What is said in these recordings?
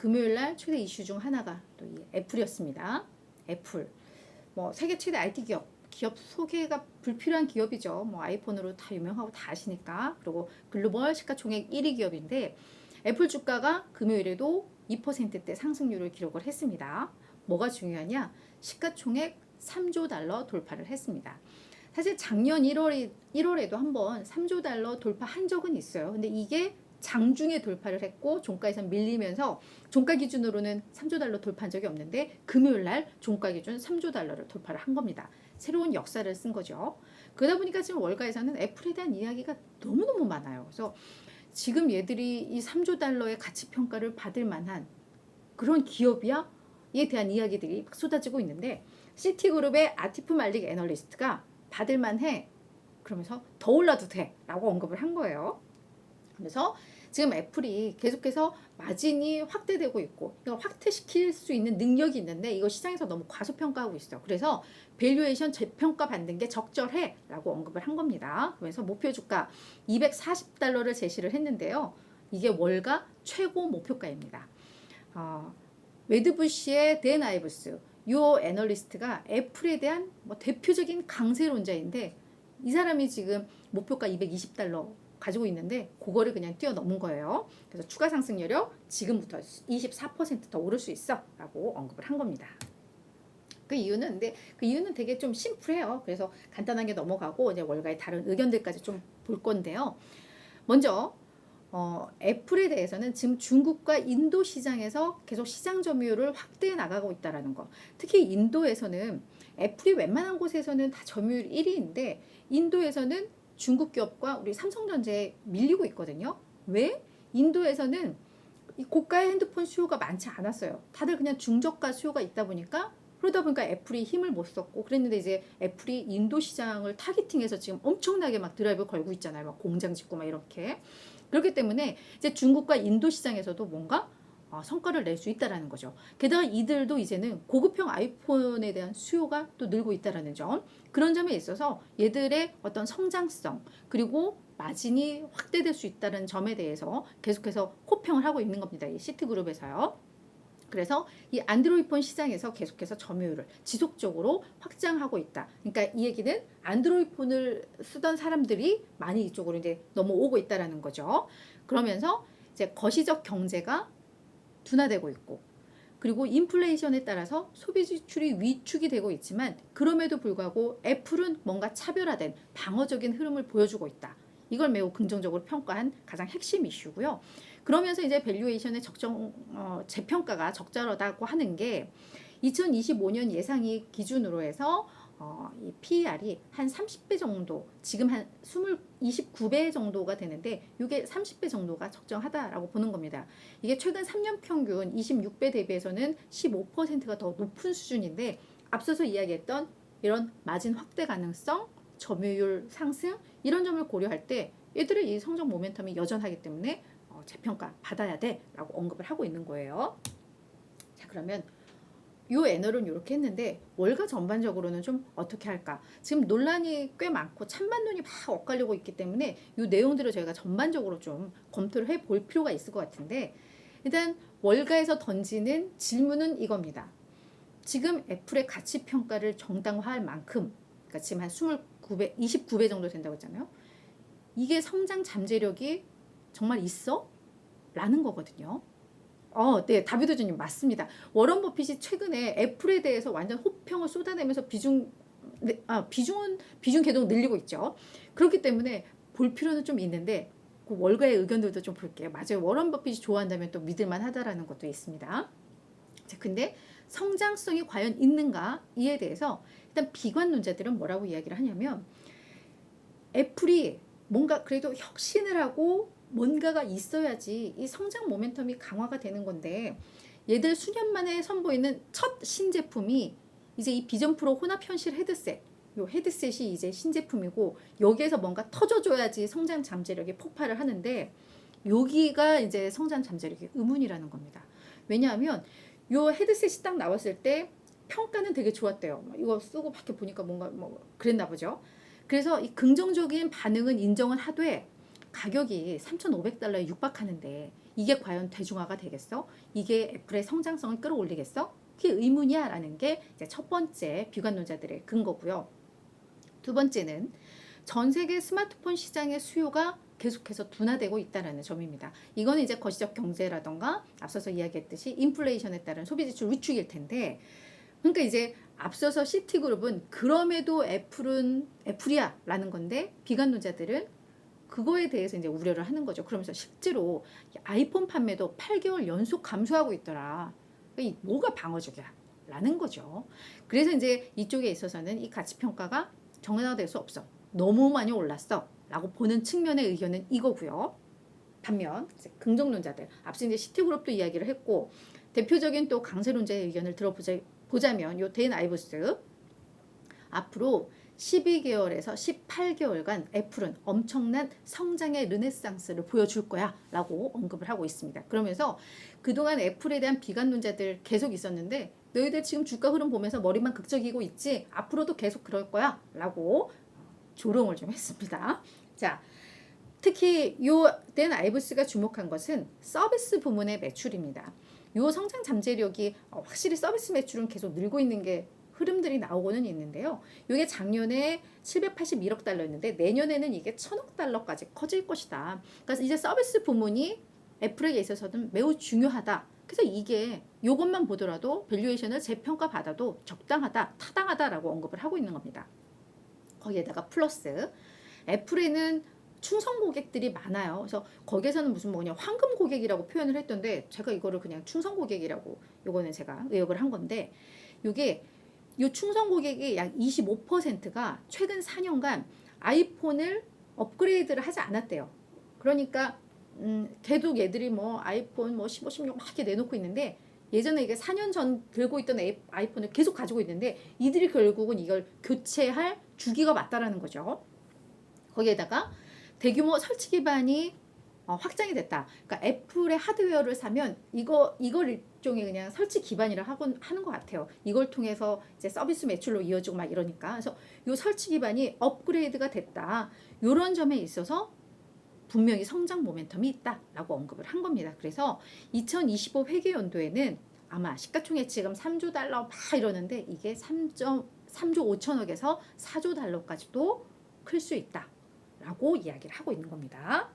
금요일 날 최대 이슈 중 하나가 또 이 애플이었습니다. 애플. 뭐 세계 최대 IT 기업 소개가 불필요한 기업이죠. 뭐 아이폰으로 다 유명하고 다 아시니까. 그리고 글로벌 시가총액 1위 기업인데 애플 주가가 금요일에도 2%대 상승률을 기록을 했습니다. 뭐가 중요하냐? 시가총액 3조 달러 돌파를 했습니다. 사실 작년 1월에도 한번 3조 달러 돌파한 적은 있어요. 근데 이게 장중에 돌파를 했고 종가에서 밀리면서 종가 기준으로는 3조 달러 돌파한 적이 없는데 금요일 날 종가 기준 3조 달러를 돌파를 한 겁니다. 새로운 역사를 쓴 거죠. 그러다 보니까 지금 월가에서는 애플에 대한 이야기가 너무너무 많아요. 그래서 지금 얘들이 이 3조 달러의 가치 평가를 받을 만한 그런 기업이야? 에 대한 이야기들이 막 쏟아지고 있는데 시티그룹의 아티프 말릭 애널리스트가 받을 만해. 그러면서 더 올라도 돼 라고 언급을 한 거예요. 그래서 지금 애플이 계속해서 마진이 확대되고 있고 이걸 확대시킬 수 있는 능력이 있는데 이거 시장에서 너무 과소평가하고 있어요. 그래서 밸류에이션 재평가 받는 게 적절해 라고 언급을 한 겁니다. 그래서 목표 주가 240달러를 제시를 했는데요. 이게 월가 최고 목표가입니다. 웨드부시의 댄 아이브스 요 애널리스트가 애플에 대한 뭐 대표적인 강세론자인데 이 사람이 지금 목표가 220달러 가지고 있는데 그거를 그냥 뛰어넘은 거예요. 그래서 추가 상승 여력 지금부터 24%더 오를 수 있어 라고 언급을 한 겁니다. 그 이유는 되게 좀 심플해요. 그래서 간단하게 넘어가고 이제 월가의 다른 의견들까지 좀 볼 건데요. 먼저 애플에 대해서는 지금 중국과 인도 시장에서 계속 시장 점유율을 확대해 나가고 있다는 거. 특히 인도에서는 애플이 웬만한 곳에서는 다 점유율 1위인데 인도에서는 중국 기업과 우리 삼성전자에 밀리고 있거든요. 왜? 인도에서는 이 고가의 핸드폰 수요가 많지 않았어요. 다들 그냥 중저가 수요가 있다 보니까 그러다 보니까 애플이 힘을 못 썼고 그랬는데 이제 애플이 인도 시장을 타겟팅해서 지금 엄청나게 막 드라이브 걸고 있잖아요. 막 공장 짓고 막 이렇게. 그렇기 때문에 이제 중국과 인도 시장에서도 뭔가 성과를 낼 수 있다라는 거죠. 게다가 이들도 이제는 고급형 아이폰에 대한 수요가 또 늘고 있다라는 점. 그런 점에 있어서 얘들의 어떤 성장성 그리고 마진이 확대될 수 있다는 점에 대해서 계속해서 호평을 하고 있는 겁니다. 이 시트그룹에서요. 그래서 이 안드로이드폰 시장에서 계속해서 점유율을 지속적으로 확장하고 있다. 그러니까 이 얘기는 안드로이드폰을 쓰던 사람들이 많이 이쪽으로 이제 넘어오고 있다라는 거죠. 그러면서 이제 거시적 경제가 둔화되고 있고 그리고 인플레이션에 따라서 소비 지출이 위축이 되고 있지만 그럼에도 불구하고 애플은 뭔가 차별화된 방어적인 흐름을 보여주고 있다. 이걸 매우 긍정적으로 평가한 가장 핵심 이슈고요. 그러면서 이제 밸류에이션의 재평가가 적절하다고 하는 게 2025년 예상이 기준으로 해서 이 PER이 한 30배 정도, 지금 한 29배 정도가 되는데 이게 30배 정도가 적정하다라고 보는 겁니다. 이게 최근 3년 평균 26배 대비해서는 15%가 더 높은 수준인데 앞서서 이야기했던 이런 마진 확대 가능성, 점유율 상승 이런 점을 고려할 때 얘들의 이 성장 모멘텀이 여전하기 때문에 재평가 받아야 돼 라고 언급을 하고 있는 거예요. 자, 그러면 요 애널은 이렇게 했는데 월가 전반적으로는 좀 어떻게 할까? 지금 논란이 꽤 많고 찬반론이 막 엇갈리고 있기 때문에 요 내용들을 저희가 전반적으로 좀 검토를 해볼 필요가 있을 것 같은데 일단 월가에서 던지는 질문은 이겁니다. 지금 애플의 가치 평가를 정당화할 만큼 그러니까 지금 한 29배 정도 된다고 했잖아요. 이게 성장 잠재력이 정말 있어? 라는 거거든요. 네, 다비도주님 맞습니다. 워런 버핏이 최근에 애플에 대해서 완전 호평을 쏟아내면서 비중 계속 늘리고 있죠. 그렇기 때문에 볼 필요는 좀 있는데 그 월가의 의견들도 좀 볼게요. 맞아요. 워런 버핏이 좋아한다면 또 믿을만 하다라는 것도 있습니다. 자, 근데 성장성이 과연 있는가 이에 대해서 일단 비관론자들은 뭐라고 이야기를 하냐면 애플이 뭔가 그래도 혁신을 하고 뭔가가 있어야지 이 성장 모멘텀이 강화가 되는 건데 얘들 수년 만에 선보이는 첫 신제품이 이제 이 비전 프로 혼합 현실 헤드셋 요 헤드셋이 이제 신제품이고 여기에서 뭔가 터져줘야지 성장 잠재력이 폭발을 하는데 여기가 이제 성장 잠재력이 의문이라는 겁니다. 왜냐하면 요 헤드셋이 딱 나왔을 때 평가는 되게 좋았대요. 이거 쓰고 밖에 보니까 뭔가 뭐 그랬나 보죠. 그래서 이 긍정적인 반응은 인정은 하되 가격이 3,500달러에 육박하는데 이게 과연 대중화가 되겠어? 이게 애플의 성장성을 끌어올리겠어? 그게 의문이야 라는 게 이제 첫 번째 비관론자들의 근거고요. 두 번째는 전 세계 스마트폰 시장의 수요가 계속해서 둔화되고 있다는 점입니다. 이거는 이제 거시적 경제라던가 앞서서 이야기했듯이 인플레이션에 따른 소비 지출 위축일 텐데, 그러니까 이제 앞서서 시티그룹은 그럼에도 애플은 애플이야 라는 건데, 비관론자들은 그거에 대해서 이제 우려를 하는 거죠. 그러면서 실제로 아이폰 판매도 8개월 연속 감소하고 있더라. 이 뭐가 방어적이야 라는 거죠. 그래서 이제 이쪽에 있어서는 이 가치평가가 정당화될 수 없어. 너무 많이 올랐어 라고 보는 측면의 의견은 이거고요. 반면 이제 긍정론자들, 앞서 이제 시티그룹도 이야기를 했고, 대표적인 또 강세론자의 의견을 들어보자면 요 데인 아이브스, 앞으로 12개월에서 18개월간 애플은 엄청난 성장의 르네상스를 보여줄 거야 라고 언급을 하고 있습니다. 그러면서 그동안 애플에 대한 비관론자들 계속 있었는데, 너희들 지금 주가 흐름 보면서 머리만 극적이고 있지 앞으로도 계속 그럴 거야 라고 조롱을 좀 했습니다. 자, 특히 댄 아이브스가 주목한 것은 서비스 부문의 매출입니다. 요 성장 잠재력이 확실히 서비스 매출은 계속 늘고 있는 게 흐름들이 나오고는 있는데요. 이게 작년에 781억 달러였는데 내년에는 이게 1000억 달러까지 커질 것이다. 그래서 이제 서비스 부문이 애플에게 있어서는 매우 중요하다. 그래서 이게 이것만 보더라도 밸류에이션을 재평가 받아도 적당하다, 타당하다라고 언급을 하고 있는 겁니다. 거기에다가 플러스 애플에는 충성 고객들이 많아요. 그래서 거기에서는 무슨 뭐냐 황금 고객이라고 표현을 했던데, 제가 이거를 그냥 충성 고객이라고, 요거는 제가 의역을 한 건데, 요게 요 충성 고객이 약 25%가 최근 4년간 아이폰을 업그레이드를 하지 않았대요. 그러니까 계속 얘들이 뭐 아이폰 뭐 15, 16 막 이렇게 내놓고 있는데, 예전에 이게 4년 전 들고 있던 아이폰을 계속 가지고 있는데 이들이 결국은 이걸 교체할 주기가 맞다라는 거죠. 거기에다가 대규모 설치 기반이 확장이 됐다. 그러니까 애플의 하드웨어를 사면 이걸 일종의 그냥 설치 기반이라 하는 것 같아요. 이걸 통해서 이제 서비스 매출로 이어지고 막 이러니까. 그래서 이 설치 기반이 업그레이드가 됐다. 이런 점에 있어서 분명히 성장 모멘텀이 있다라고 언급을 한 겁니다. 그래서 2025 회계 연도에는 아마 시가총액 지금 3조 달러 막 이러는데 이게 3조 5천억에서 4조 달러까지도 클 수 있다라고 이야기를 하고 있는 겁니다.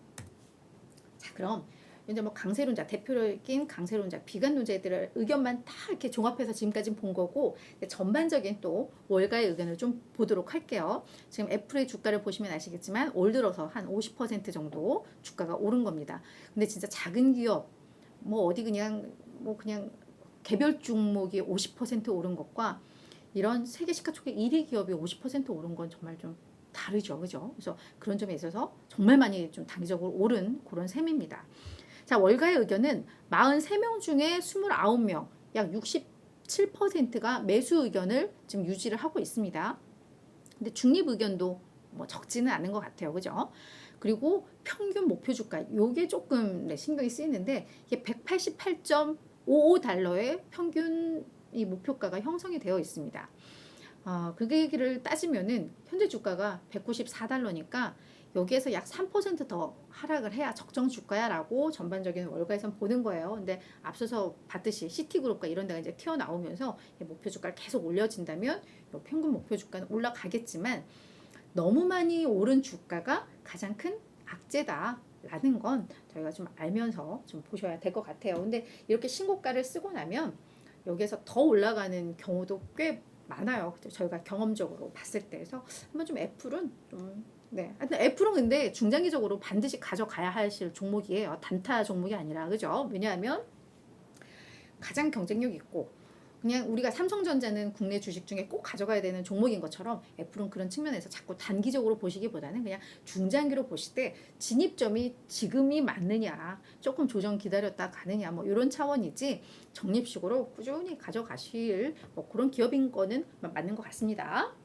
자, 그럼 이제 뭐 강세론자, 대표적인 강세론자, 비관론자들의 의견만 다 이렇게 종합해서 지금까지 본 거고, 전반적인 또 월가의 의견을 좀 보도록 할게요. 지금 애플의 주가를 보시면 아시겠지만 올 들어서 한 50% 정도 주가가 오른 겁니다. 근데 진짜 작은 기업, 뭐 어디 그냥 개별 종목이 50% 오른 것과 이런 세계 시가총액 1위 기업이 50% 오른 건 정말 좀 다르죠. 그죠? 그래서 그런 점에 있어서 정말 많이 좀 단기적으로 오른 그런 셈입니다. 자, 월가의 의견은 43명 중에 29명, 약 67%가 매수 의견을 지금 유지를 하고 있습니다. 근데 중립 의견도 뭐 적지는 않은 것 같아요. 그죠? 그리고 평균 목표 주가, 요게 조금 신경이 쓰이는데, 이게 188.55달러의 평균 이 목표가가 형성이 되어 있습니다. 그 얘기를 따지면은 현재 주가가 194달러니까 여기에서 약 3% 더 하락을 해야 적정 주가야라고 전반적인 월가에선 보는 거예요. 근데 앞서서 봤듯이 시티그룹과 이런 데가 이제 튀어나오면서 목표 주가를 계속 올려진다면 평균 목표 주가는 올라가겠지만, 너무 많이 오른 주가가 가장 큰 악재다라는 건 저희가 좀 알면서 좀 보셔야 될 것 같아요. 근데 이렇게 신고가를 쓰고 나면 여기에서 더 올라가는 경우도 꽤 많아요. 저희가 경험적으로 봤을 때. 그래서 한번 좀 애플은 좀, 하여튼 애플은 근데 중장기적으로 반드시 가져가야 하실 종목이에요. 단타 종목이 아니라. 그죠? 왜냐하면 가장 경쟁력 있고, 그냥 우리가 삼성전자는 국내 주식 중에 꼭 가져가야 되는 종목인 것처럼 애플은 그런 측면에서 자꾸 단기적으로 보시기보다는 그냥 중장기로 보실 때 진입점이 지금이 맞느냐, 조금 조정 기다렸다 가느냐, 뭐 이런 차원이지 적립식으로 꾸준히 가져가실 뭐 그런 기업인 거는 맞는 것 같습니다.